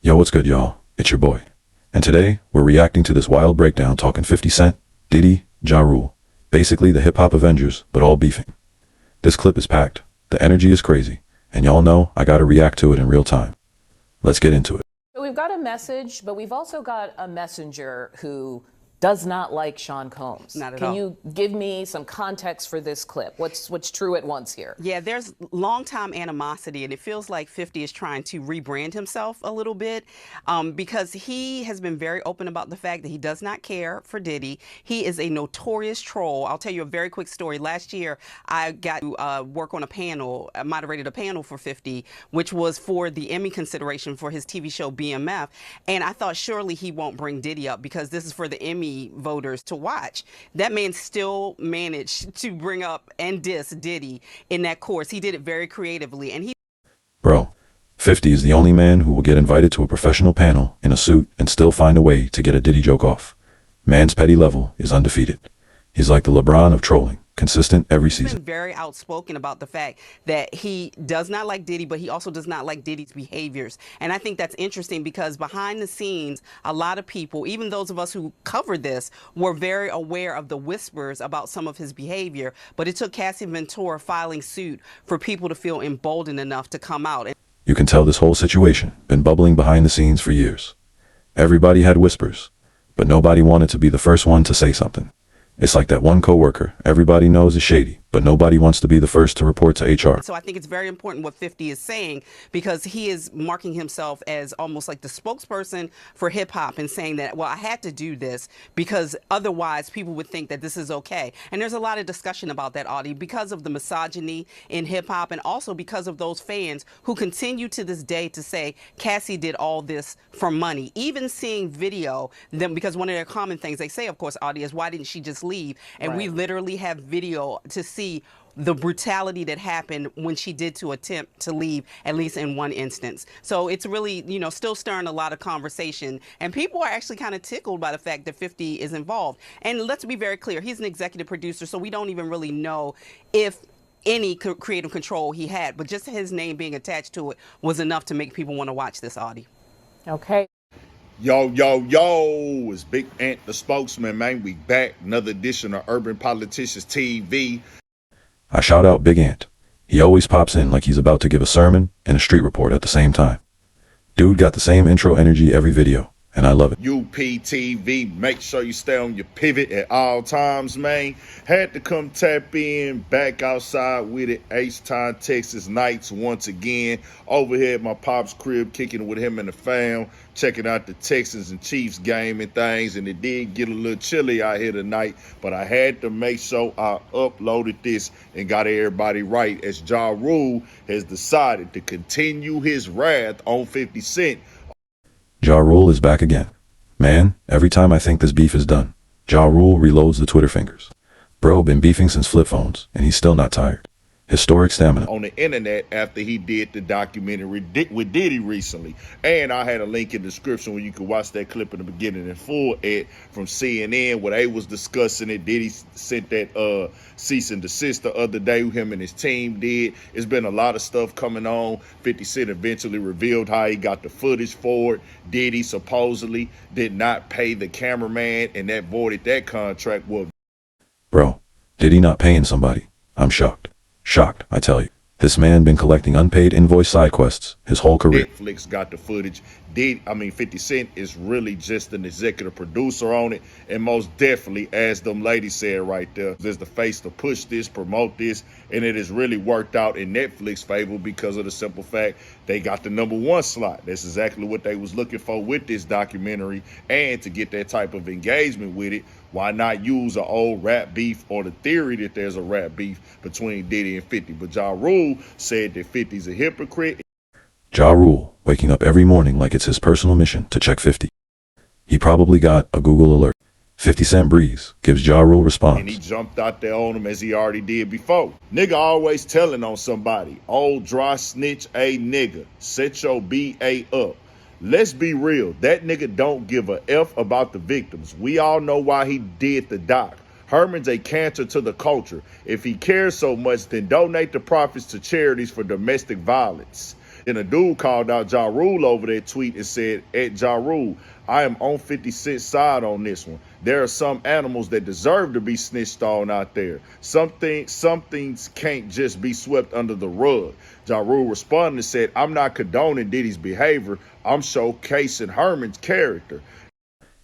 Yo, what's good, y'all? It's your boy. And today, we're reacting to this wild breakdown talking 50 Cent, Diddy, Ja Rule. Basically the hip-hop Avengers, but all beefing. This clip is packed, the energy is crazy, and y'all know I gotta react to it in real time. Let's get into it. So we've got a message, but we've also got a messenger who does not like Sean Combs. Not at Can all. you give me some context for this clip? What's true at once here? Yeah, there's long-time animosity, and it feels like 50 is trying to rebrand himself a little bit because he has been very open about the fact that he does not care for Diddy. He is a notorious troll. I'll tell you a very quick story. Last year, I got to work on a panel, I moderated a panel for 50, which was for the Emmy consideration for his TV show BMF, and I thought surely he won't bring Diddy up because this is for the Emmy voters to watch. That man still managed to bring up and diss Diddy in that course. He did it very creatively, and he Bro, 50 is the only man who will get invited to a professional panel in a suit and still find a way to get a Diddy joke off. Man's petty level is undefeated. He's like the LeBron of trolling, consistent every been season. very outspoken about the fact that he does not like Diddy, but he also does not like Diddy's behaviors. And I think that's interesting because behind the scenes, a lot of people, even those of us who covered this, were very aware of the whispers about some of his behavior. But it took Cassie Ventura filing suit for people to feel emboldened enough to come out. You can tell this whole situation been bubbling behind the scenes for years. Everybody had whispers, but nobody wanted to be the first one to say something. It's like that one coworker everybody knows is shady, but nobody wants to be the first to report to HR. So I think it's very important what 50 is saying because he is marking himself as almost like the spokesperson for hip hop and saying that, well, I had to do this because otherwise people would think that this is okay. And there's a lot of discussion about that, Audie, because of the misogyny in hip hop and also because of those fans who continue to this day to say Cassie did all this for money. Even seeing video, them because one of their common things they say, of course, Audie, is why didn't she just leave? And we literally have video to see the brutality that happened when she did to attempt to leave, at least in one instance. So it's really, still stirring a lot of conversation. And people are actually kind of tickled by the fact that 50 is involved. And let's be very clear, he's an executive producer, so we don't even really know if any creative control he had. But just his name being attached to it was enough to make people want to watch this, Audie. Okay. Yo, it's Big Ant, the spokesman, man. We back. Another edition of Urban Politicians TV. I shout out Big Ant. He always pops in like he's about to give a sermon and a street report at the same time. Dude got the same intro energy every video, and I love it. UPTV, make sure you stay on your pivot at all times, man. Had to come tap in, back outside with it. H-Town, Texas nights once again. Over here at my pop's crib, kicking it with him and the fam, checking out the Texans and Chiefs game and things. And it did get a little chilly out here tonight, but I had to make sure I uploaded this and got everybody right, as Ja Rule has decided to continue his wrath on 50 Cent. Ja Rule is back again. Man, every time I think this beef is done, Ja Rule reloads the Twitter fingers. Bro been beefing since flip phones, and he's still not tired. Historic stamina. On the internet after he did the documentary with Diddy recently. And I had a link in the description where you can watch that clip in the beginning in full from CNN where they was discussing it. Diddy sent that cease and desist the other day, him and his team did. It's been a lot of stuff coming on. 50 Cent eventually revealed how he got the footage for it. Diddy supposedly did not pay the cameraman and that voided that contract. Well, Bro, Diddy not paying somebody? I'm shocked. Shocked, I tell you. This man been collecting unpaid invoice side quests his whole career. Netflix got the footage. 50 Cent is really just an executive producer on it. And most definitely, as them ladies said right there, there's the face to push this, promote this. And it has really worked out in Netflix favor because of the simple fact they got the #1 slot. That's exactly what they was looking for with this documentary. And to get that type of engagement with it, why not use an old rap beef or the theory that there's a rap beef between Diddy and 50? But Ja Rule said that 50's a hypocrite. Ja Rule, waking up every morning like it's his personal mission to check 50. He probably got a Google alert. 50 Cent Breeze gives Ja Rule response. And he jumped out there on him as he already did before. Nigga always telling on somebody. Old dry snitch, a nigga. Set your BA up. Let's be real. That nigga don't give a F about the victims. We all know why he did the doc. Herman's a cancer to the culture. If he cares so much, then donate the profits to charities for domestic violence. And a dude called out Ja Rule over that tweet and said, at Ja Rule, I am on 50 Cent's side on this one. There are some animals that deserve to be snitched on out there. Some things can't just be swept under the rug. Ja Rule responded and said, I'm not condoning Diddy's behavior. I'm showcasing Herman's character.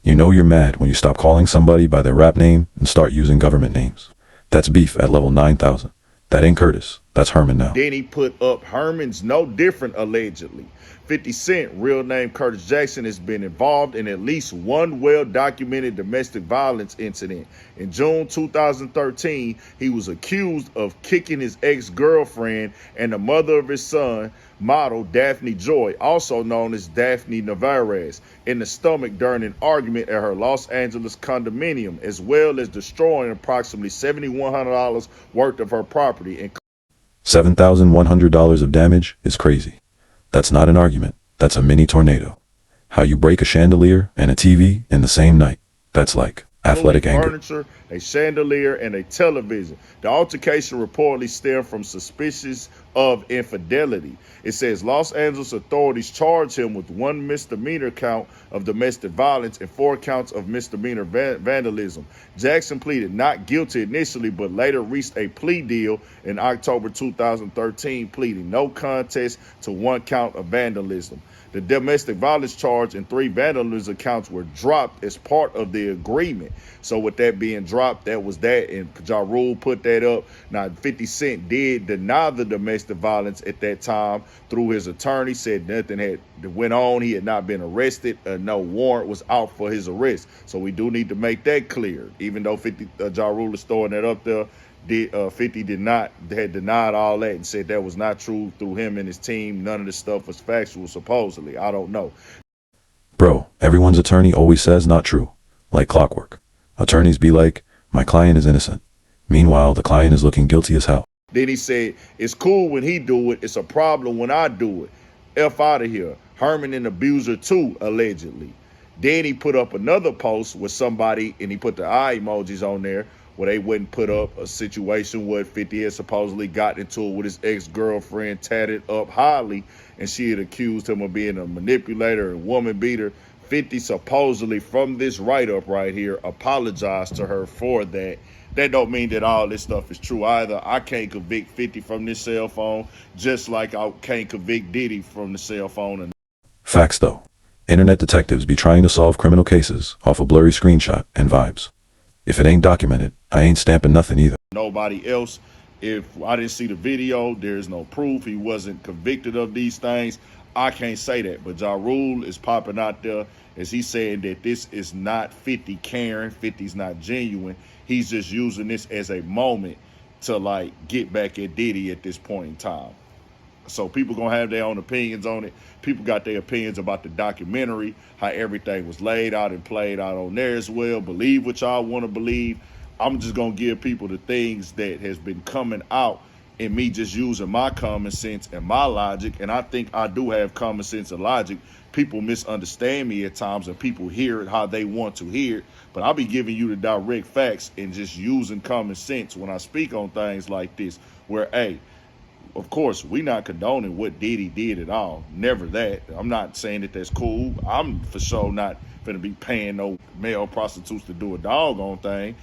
You know you're mad when you stop calling somebody by their rap name and start using government names. That's beef at level 9,000. That ain't Curtis. That's Herman now. Then he put up Herman's no different allegedly. 50 Cent, real name Curtis Jackson, has been involved in at least one well-documented domestic violence incident. In June 2013, he was accused of kicking his ex-girlfriend and the mother of his son, model Daphne Joy, also known as Daphne Navarez, in the stomach during an argument at her Los Angeles condominium, as well as destroying approximately $7,100 worth of her property. $7,100 of damage is crazy. That's not an argument. That's a mini tornado. How you break a chandelier and a TV in the same night. That's like athletic anger. Furniture, a chandelier, and a television. The altercation reportedly stemmed from suspicions of infidelity. It says Los Angeles authorities charged him with 1 misdemeanor count of domestic violence and 4 counts of misdemeanor vandalism. Jackson pleaded not guilty initially, but later reached a plea deal in October 2013, pleading no contest to 1 count of vandalism. The domestic violence charge and 3 vandalism counts were dropped as part of the agreement. So with that being dropped, that was that, and Ja Rule put that up. Now, 50 Cent did deny the domestic violence at that time through his attorney, said nothing had went on. He had not been arrested. No warrant was out for his arrest. So we do need to make that clear. Even though Ja Rule is throwing that up there, 50 had denied all that and said that was not true through him and his team. None of this stuff was factual, supposedly. I don't know. Bro, everyone's attorney always says not true. Like clockwork. Attorneys be like, my client is innocent. Meanwhile, the client is looking guilty as hell. Then he said, it's cool when he do it. It's a problem when I do it. F out of here. Herman an abuser too, allegedly. Then he put up another post with somebody, and he put the eye emojis on there, where they wouldn't put up a situation where 50 had supposedly got into it with his ex-girlfriend, tatted up highly, and she had accused him of being a manipulator and woman beater. 50 supposedly, from this write-up right here, apologized to her for that. That don't mean that all this stuff is true either. I can't convict 50 from this cell phone, just like I can't convict Diddy from the cell phone. Facts though. Internet detectives be trying to solve criminal cases off a blurry screenshot and vibes. If it ain't documented, I ain't stamping nothing either. Nobody else. If I didn't see the video, there's no proof he wasn't convicted of these things. I can't say that, but Ja Rule is popping out there as he's saying that this is not 50 Karen, 50's not genuine. He's just using this as a moment to like get back at Diddy at this point in time. So people gonna have their own opinions on it. People got their opinions about the documentary, how everything was laid out and played out on there as well. Believe what y'all want to believe. I'm just gonna give people the things that has been coming out and me just using my common sense and my logic. And I think I do have common sense and logic. People misunderstand me at times and people hear it how they want to hear it. But I'll be giving you the direct facts and just using common sense when I speak on things like this, where, hey, of course, we're not condoning what Diddy did at all. Never that. I'm not saying that that's cool. I'm for sure not going to be paying no male prostitutes to do a doggone thing.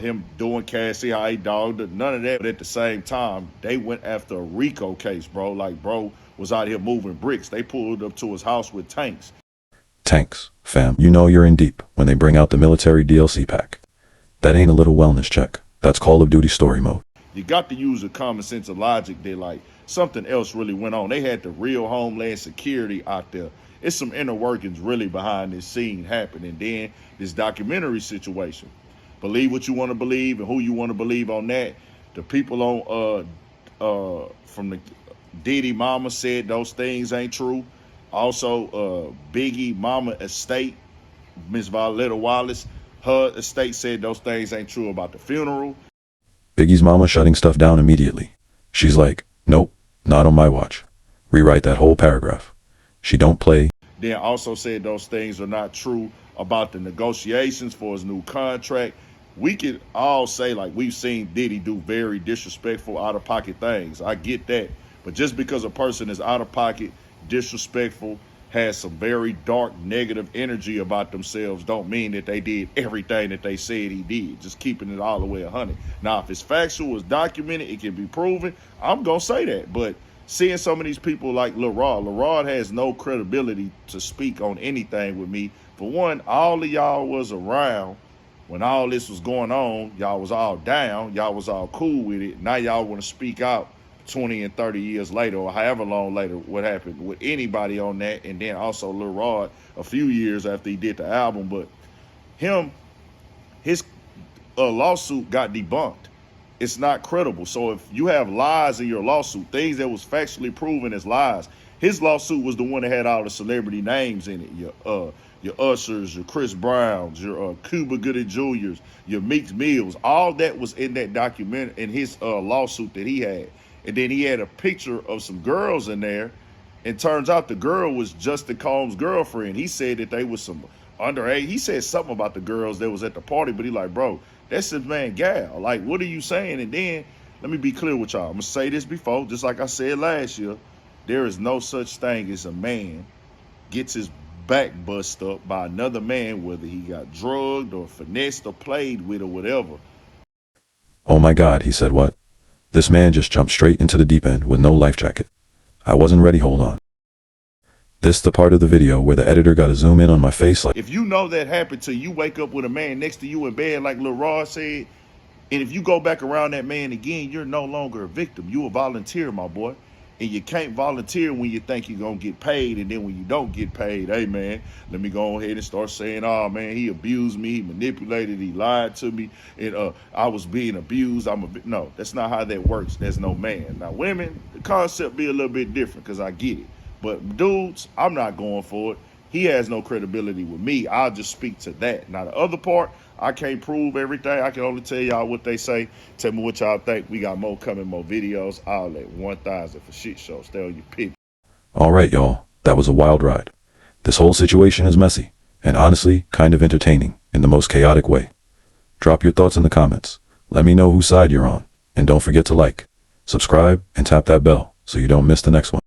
Him doing Cassie, how he dogged it, none of that. But at the same time, they went after a RICO case, bro. Like, bro was out here moving bricks. They pulled up to his house with tanks. Tanks, fam. You know you're in deep when they bring out the military DLC pack. That ain't a little wellness check. That's Call of Duty story mode. You got to use a common sense of logic that like something else really went on. They had the real Homeland Security out there. It's some inner workings really behind this scene happening. Then this documentary situation. Believe what you want to believe and who you want to believe on that. The people on from the Diddy mama said those things ain't true. Also, Biggie mama estate, Miss Violetta Wallace, her estate said those things ain't true about the funeral. Biggie's mama shutting stuff down immediately. She's like, nope, not on my watch. Rewrite that whole paragraph. She don't play. Then also said those things are not true about the negotiations for his new contract. We could all say like we've seen Diddy do very disrespectful, out-of-pocket things. I get that. But just because a person is out of pocket, disrespectful, has some very dark negative energy about themselves, don't mean that they did everything that they said he did. Just keeping it all the way 100. Now, if it's factual, it's documented, it can be proven, I'm gonna say that. But seeing some of these people like LaRod has no credibility to speak on anything with me. For one, all of y'all was around when all this was going on. Y'all was all down, y'all was all cool with it. Now y'all want to speak out 20 and 30 years later, or however long later, what happened with anybody on that. And then also Lil Rod a few years after he did the album. But his lawsuit got debunked. It's not credible. So if you have lies in your lawsuit, things that was factually proven as lies, his lawsuit was the one that had all the celebrity names in it. Your Ushers, your Chris Browns, your Cuba Gooding Jr.'s, your Meek Mills, all that was in that document in his lawsuit that he had. And then he had a picture of some girls in there, and turns out the girl was Justin Combs' girlfriend. He said that they was some underage. He said something about the girls that was at the party, but he like, bro, that's his man gal. Like, what are you saying? And then, let me be clear with y'all. I'm gonna say this before, just like I said last year, there is no such thing as a man gets his back bust up by another man, whether he got drugged or finessed or played with or whatever. Oh my God, he said what? This man just jumped straight into the deep end with no life jacket. I wasn't ready, hold on. This the part of the video where the editor got to zoom in on my face like, if you know that happened to you, wake up with a man next to you in bed like Lil Rod said, and if you go back around that man again, you're no longer a victim. You a volunteer, my boy. And you can't volunteer when you think you're going to get paid. And then when you don't get paid, hey, man, let me go ahead and start saying, oh, man, he abused me, he manipulated, he lied to me, and I was being abused. No, that's not how that works. There's no man. Now, women, the concept be a little bit different because I get it. But dudes, I'm not going for it. He has no credibility with me. I'll just speak to that. Now, the other part, I can't prove everything. I can only tell y'all what they say. Tell me what y'all think. We got more coming, more videos. All at 1,000 for shit show. Stay on your pit. all right, y'all, that was a wild ride. This whole situation is messy, and honestly, kind of entertaining in the most chaotic way. Drop your thoughts in the comments. Let me know whose side you're on. And don't forget to like, subscribe, and tap that bell so you don't miss the next one.